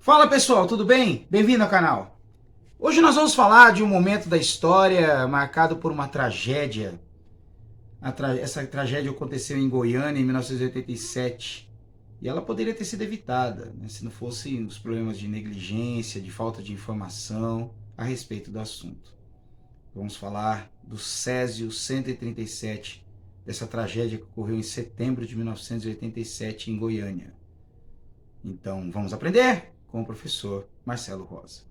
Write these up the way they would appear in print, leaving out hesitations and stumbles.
Fala pessoal, tudo bem? Bem-vindo ao canal. Hoje nós vamos falar de um momento da história marcado por uma tragédia. Essa tragédia aconteceu em Goiânia em 1987 e ela poderia ter sido evitada, né, se não fossem os problemas de negligência, de falta de informação a respeito do assunto. Vamos falar do Césio 137, dessa tragédia que ocorreu em setembro de 1987 em Goiânia. Então vamos aprender com o professor Marcelo Rosa.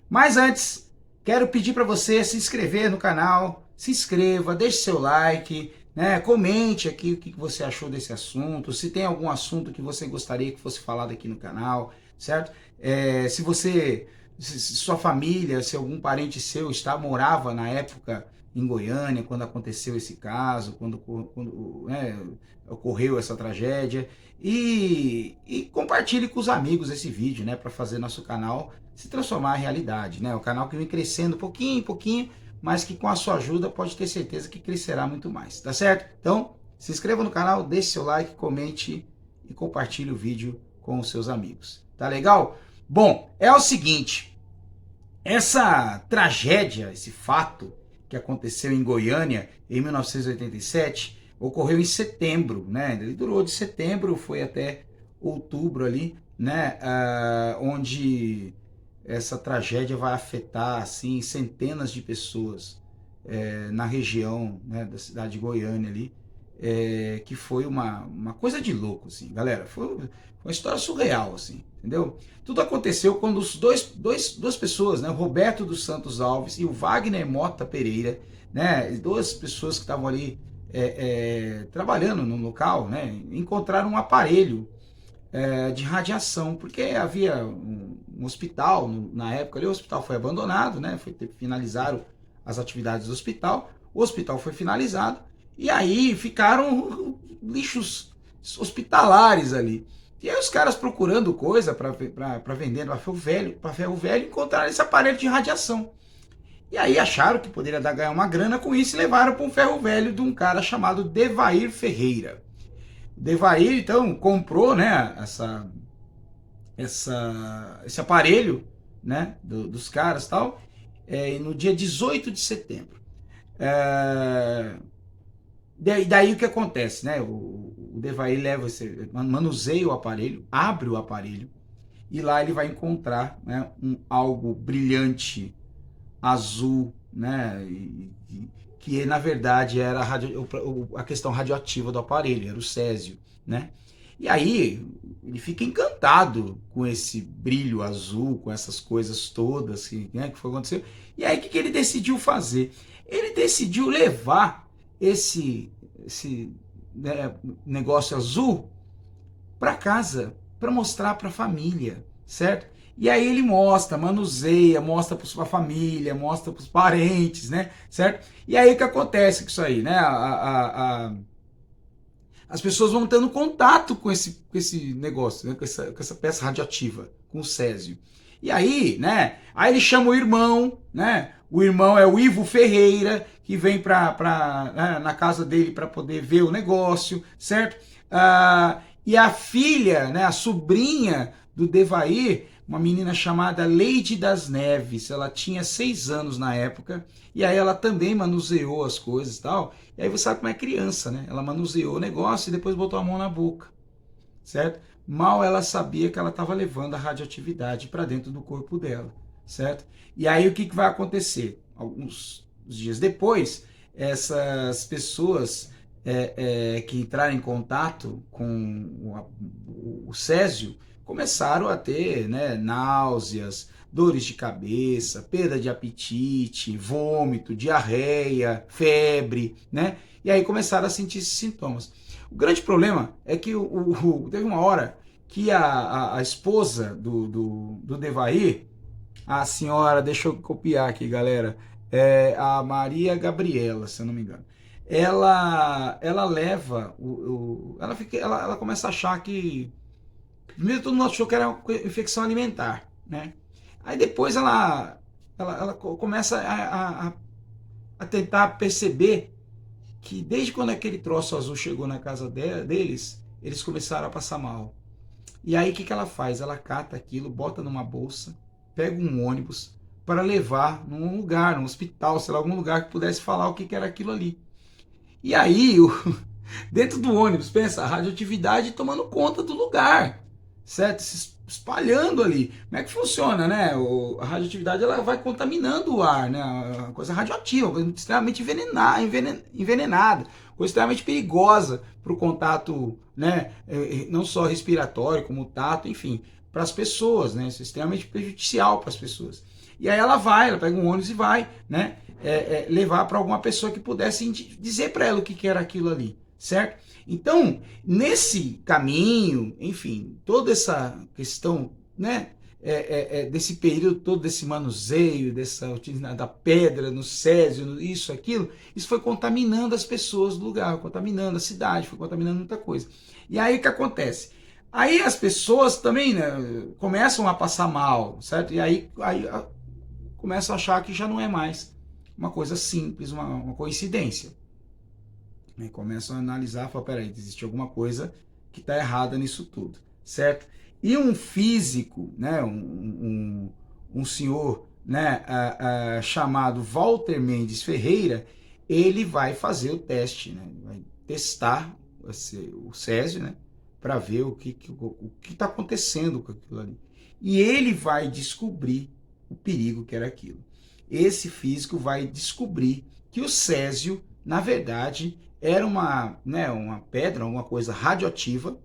Mas antes, quero pedir para você se inscrever no canal, se inscreva, deixe seu like, né? Comente aqui o que você achou desse assunto, se tem algum assunto que você gostaria que fosse falado aqui no canal, certo? Se sua família, se algum parente seu morava na época em Goiânia, quando aconteceu esse caso, quando ocorreu essa tragédia, e compartilhe com os amigos esse vídeo, né, para fazer nosso canal se transformar em realidade, né? O canal que vem crescendo pouquinho em pouquinho, mas que com a sua ajuda pode ter certeza que crescerá muito mais, tá certo? Então, se inscreva no canal, deixe seu like, comente e compartilhe o vídeo com os seus amigos, tá legal? Bom, é o seguinte, essa tragédia, esse fato que aconteceu em Goiânia em 1987, ocorreu em setembro, né? Ele durou de setembro, foi até outubro ali, né? Onde essa tragédia vai afetar assim centenas de pessoas na região, né, da cidade de Goiânia ali, que foi uma coisa de louco, assim, galera. Foi uma história surreal, assim, entendeu? Tudo aconteceu quando duas pessoas, né, o Roberto dos Santos Alves e o Wagner Mota Pereira, né, duas pessoas que estavam ali trabalhando no local, né, encontraram um aparelho de radiação, porque havia um hospital na época ali, o hospital foi abandonado, né, finalizaram as atividades do hospital, o hospital foi finalizado, e aí ficaram lixos hospitalares ali. E aí os caras procurando coisa para vender para ferro velho, encontraram esse aparelho de radiação. E aí acharam que poderia ganhar uma grana com isso e levaram para um ferro velho de um cara chamado Devair Ferreira. Devair, então, comprou, né, esse aparelho, né, dos caras e tal, no dia 18 de setembro. Daí o que acontece, né? O Devair manuseia o aparelho, abre o aparelho, e lá ele vai encontrar, né, algo brilhante, azul, né, que na verdade era a questão radioativa do aparelho, era o césio, né? E aí ele fica encantado com esse brilho azul, com essas coisas todas que foi acontecer. E aí o que ele decidiu fazer? Ele decidiu levar esse né, negócio azul para casa, para mostrar para a família, certo? E aí ele manuseia, mostra para sua família, mostra para os parentes, né? Certo? E aí o que acontece com isso aí, né? As pessoas vão tendo contato com esse negócio, né? com essa peça radioativa, com o césio. E aí, né? Aí ele chama o irmão, né? O irmão é o Ivo Ferreira, que vem na casa dele para poder ver o negócio, certo? E a filha, né? A sobrinha do Devair, uma menina chamada Leide das Neves, ela tinha 6 anos na época, e aí ela também manuseou as coisas e tal, e aí você sabe como é criança, né? Ela manuseou o negócio e depois botou a mão na boca, certo? Mal ela sabia que ela estava levando a radioatividade para dentro do corpo dela, certo? E aí o que vai acontecer? Alguns dias depois, essas pessoas que entraram em contato com o césio começaram a ter, né, náuseas, dores de cabeça, perda de apetite, vômito, diarreia, febre, né? E aí começaram a sentir esses sintomas. O grande problema é que teve uma hora que a esposa do Devair, a senhora, deixa eu copiar aqui, galera, a Maria Gabriela, se eu não me engano, ela leva ela começa a achar que primeiro todo mundo achou que era uma infecção alimentar, né? Aí depois ela começa a tentar perceber que desde quando aquele troço azul chegou na casa deles, eles começaram a passar mal. E aí o que ela faz? Ela cata aquilo, bota numa bolsa, pega um ônibus para levar num lugar, num hospital, sei lá, algum lugar que pudesse falar o que era aquilo ali. E aí, dentro do ônibus, pensa, a radioatividade tomando conta do lugar, certo? Se espalhando ali. Como é que funciona, né? A radioatividade ela vai contaminando o ar, né? Uma coisa radioativa, uma coisa extremamente envenenada, coisa extremamente perigosa para o contato, né? Não só respiratório, como tato, enfim, para as pessoas, né? Isso é extremamente prejudicial para as pessoas. E aí ela pega um ônibus e vai, né? Levar para alguma pessoa que pudesse dizer para ela o que era aquilo ali, certo? Então, nesse caminho, enfim, toda essa questão, né, desse período todo, desse manuseio, dessa utilização da pedra no césio, isso, aquilo, isso foi contaminando as pessoas do lugar, contaminando a cidade, foi contaminando muita coisa. E aí o que acontece? Aí as pessoas também, né, começam a passar mal, certo? E aí começam a achar que já não é mais uma coisa simples, uma coincidência. E começam a analisar, falam, peraí, existe alguma coisa que está errada nisso tudo, certo? E um físico, né, um senhor, né, chamado Walter Mendes Ferreira, ele vai fazer o teste, né, vai testar o césio, né, para ver o que está acontecendo com aquilo ali. E ele vai descobrir o perigo que era aquilo. Esse físico vai descobrir que o césio, na verdade, era uma pedra, uma coisa radioativa,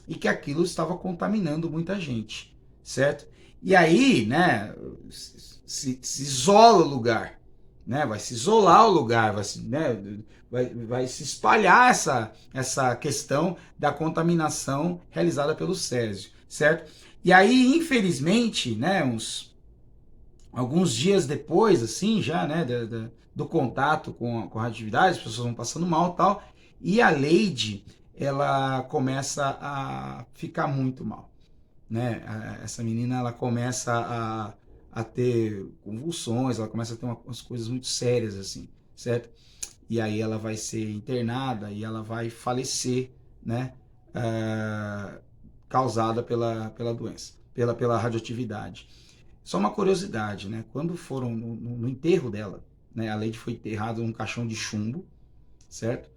e que aquilo estava contaminando muita gente, certo? E aí, né, se isola o lugar, né, vai se isolar o lugar, vai se espalhar essa questão da contaminação realizada pelo césio, certo? E aí, infelizmente, né, alguns dias depois, assim, já, né, do contato com a radioatividade, as pessoas vão passando mal e tal, e a Lady, ela começa a ficar muito mal, né? Essa menina, ela começa a ter convulsões, ela começa a ter umas coisas muito sérias, assim, certo? E aí ela vai ser internada e ela vai falecer, né? Causada pela doença, pela radioatividade. Só uma curiosidade, né? Quando foram no enterro dela, né? A Lady foi enterrada num caixão de chumbo, certo?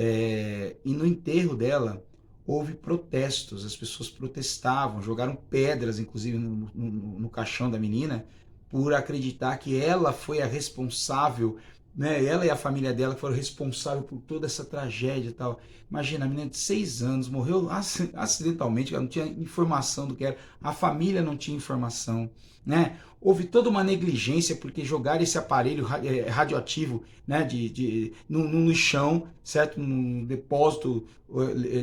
E no enterro dela houve protestos, as pessoas protestavam, jogaram pedras, inclusive, no caixão da menina, por acreditar que ela foi a responsável, né? Ela e a família dela foram responsáveis por toda essa tragédia e tal. Imagina, a menina de 6 anos morreu acidentalmente, ela não tinha informação do que era, a família não tinha informação, né? Houve toda uma negligência porque jogaram esse aparelho radioativo, né, no chão, certo? Num depósito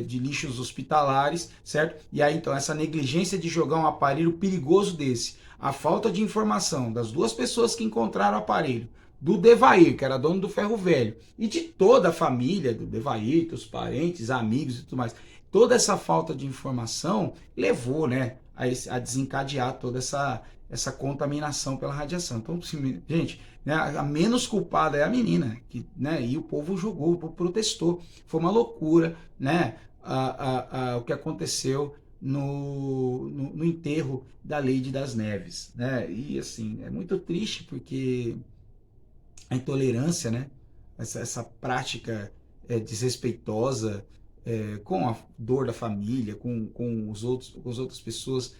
de lixos hospitalares, certo? E aí então essa negligência de jogar um aparelho perigoso desse, a falta de informação das duas pessoas que encontraram o aparelho, do Devair, que era dono do ferro velho, e de toda a família do Devair, os parentes, amigos e tudo mais, toda essa falta de informação levou, né, a desencadear toda essa contaminação pela radiação. Então, gente, né, a menos culpada é a menina, né, e o povo julgou, o povo protestou. Foi uma loucura, né, o que aconteceu no enterro da Lady das Neves, né? E assim, é muito triste porque a intolerância, né, essa prática desrespeitosa com a dor da família, com com as outras pessoas,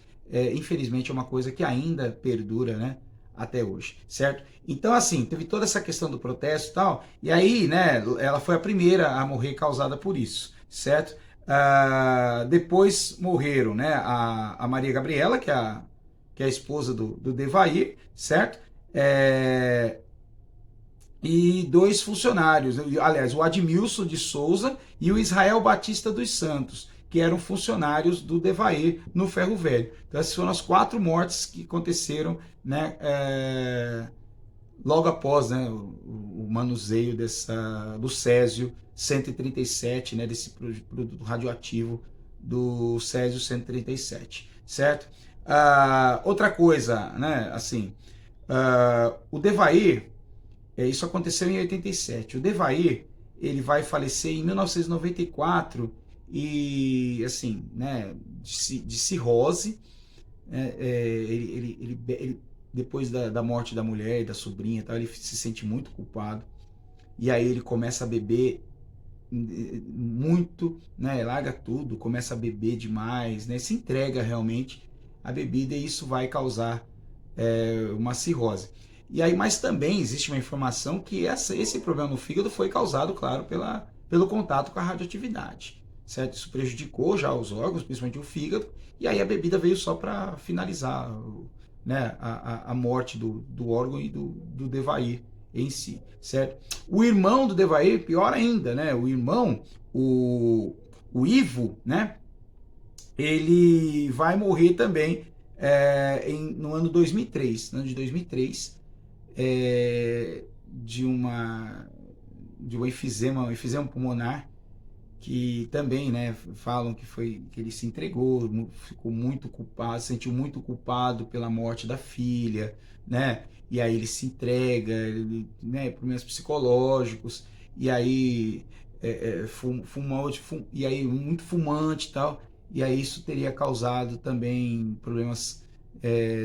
infelizmente é uma coisa que ainda perdura, né, até hoje, certo? Então, assim, teve toda essa questão do protesto e tal, e aí, né, ela foi a primeira a morrer causada por isso, certo? Depois morreram, né, a Maria Gabriela, que é a esposa do Devair, certo? E dois funcionários, aliás, o Admilson de Souza e o Israel Batista dos Santos, que eram funcionários do Devair no Ferro Velho. Então essas foram as 4 mortes que aconteceram, né, logo após, né, o manuseio do césio 137, né, desse produto radioativo do césio 137, certo? Outra coisa, né, assim, o Devair, isso aconteceu em 87. O Devair, ele vai falecer em 1994 e assim, né, de cirrose. Ele depois da morte da mulher e da sobrinha, tal, ele se sente muito culpado. E aí ele começa a beber muito, né? Larga tudo, começa a beber demais, né? Se entrega realmente à bebida e isso vai causar uma cirrose. E aí, mas também existe uma informação que esse problema no fígado foi causado, claro, pelo contato com a radioatividade, certo? Isso prejudicou já os órgãos, principalmente o fígado, e aí a bebida veio só para finalizar, né, a morte do órgão e do Devair em si, certo? O irmão do Devair, pior ainda, né? O irmão, o Ivo, né? Ele vai morrer também no ano 2003, no ano de 2003, de um enfisema pulmonar, que também, né, falam que ele se entregou, ficou muito culpado, se sentiu muito culpado pela morte da filha, né? E aí ele se entrega, né, problemas psicológicos, e aí e aí muito fumante e tal, e aí isso teria causado também problemas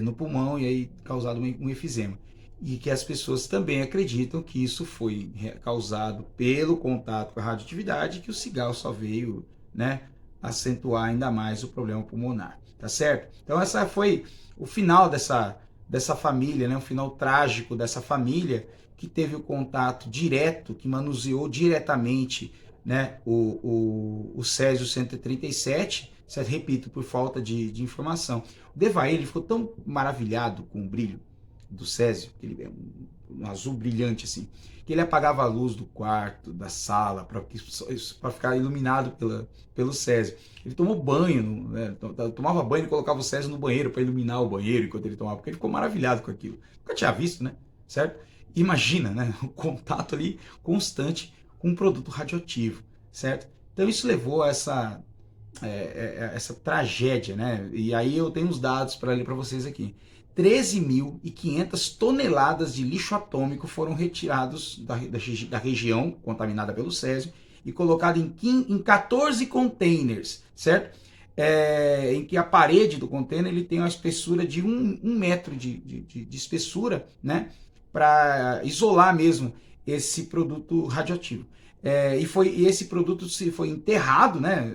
no pulmão e aí causado um enfisema. E que as pessoas também acreditam que isso foi causado pelo contato com a radioatividade, que o cigarro só veio, né, acentuar ainda mais o problema pulmonar, tá certo? Então essa foi o final dessa família, né, um final trágico dessa família que teve o contato direto, que manuseou diretamente, né, o Césio 137, certo? Repito, por falta de informação. O Devair, ele ficou tão maravilhado com o brilho do Césio, que ele é um azul brilhante assim, que ele apagava a luz do quarto, da sala, para ficar iluminado pelo Césio. Ele tomou banho, né? Tomava banho e colocava o Césio no banheiro para iluminar o banheiro enquanto ele tomava, porque ele ficou maravilhado com aquilo. Nunca tinha visto, né? Certo? Imagina, né? O contato ali constante com um produto radioativo, certo? Então isso levou a essa tragédia, né? E aí eu tenho os dados para ler para vocês aqui. 13.500 toneladas de lixo atômico foram retirados da região contaminada pelo Césio e colocado em 14 containers, certo? Em que a parede do container ele tem uma espessura de 1 metro de espessura, né? Para isolar mesmo esse produto radioativo. E esse produto foi enterrado, né?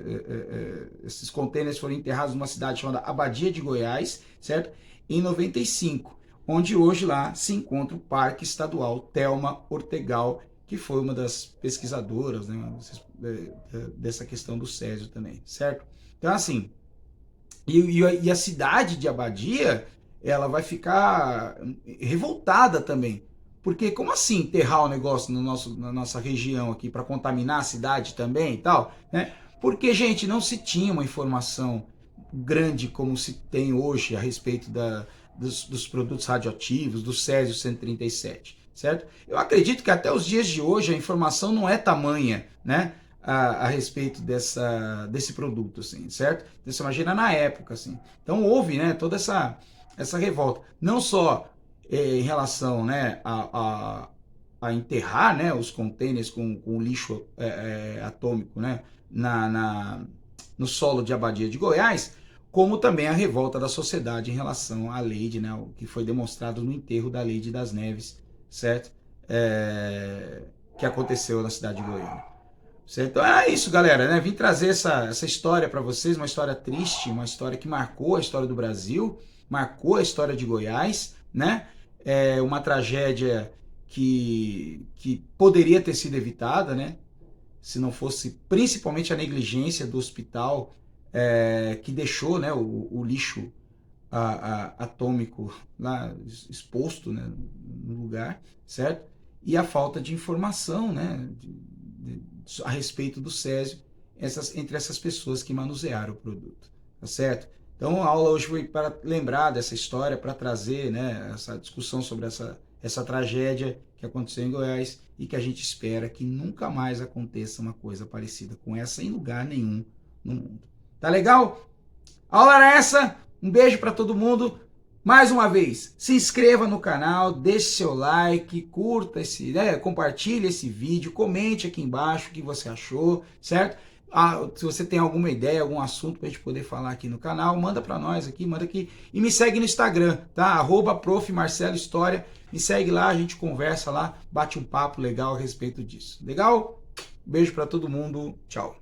Esses containers foram enterrados numa cidade chamada Abadia de Goiás, certo? Em 95, onde hoje lá se encontra o Parque Estadual Thelma Ortegal, que foi uma das pesquisadoras, né, dessa questão do Césio também, certo? Então, assim, e a cidade de Abadia, ela vai ficar revoltada também, porque como assim enterrar o negócio na nossa região aqui para contaminar a cidade também e tal, né? Porque, gente, não se tinha uma informação grande como se tem hoje a respeito dos produtos radioativos, do Césio 137, certo? Eu acredito que até os dias de hoje a informação não é tamanha, né, a respeito desse produto, assim, certo? Então, você imagina na época, assim. Então houve, né, toda essa revolta, não só em relação, né, a enterrar, né, os contêineres com lixo atômico, né, no solo de Abadia de Goiás, como também a revolta da sociedade em relação à Leide, né, o que foi demonstrado no enterro da Leide das Neves, certo? Que aconteceu na cidade de Goiânia. Certo? Então é isso, galera, né? Vim trazer essa história para vocês, uma história triste, uma história que marcou a história do Brasil, marcou a história de Goiás, né? Uma tragédia que poderia ter sido evitada, né? Se não fosse principalmente a negligência do hospital que deixou, né, o lixo atômico lá exposto, né, no lugar, certo? E a falta de informação, né, a respeito do Césio entre essas pessoas que manusearam o produto, tá certo? Então a aula hoje foi para lembrar dessa história, para trazer, né, essa discussão sobre essa tragédia que aconteceu em Goiás e que a gente espera que nunca mais aconteça uma coisa parecida com essa em lugar nenhum no mundo. Tá legal? A aula era essa. Um beijo para todo mundo. Mais uma vez, se inscreva no canal, deixe seu like, curta esse, compartilhe esse vídeo, comente aqui embaixo o que você achou, certo? Se você tem alguma ideia, algum assunto para a gente poder falar aqui no canal, manda para nós aqui, manda aqui. E me segue no Instagram, tá? @profmarcelohistoria. Me segue lá, a gente conversa lá, bate um papo legal a respeito disso. Legal? Beijo para todo mundo, tchau.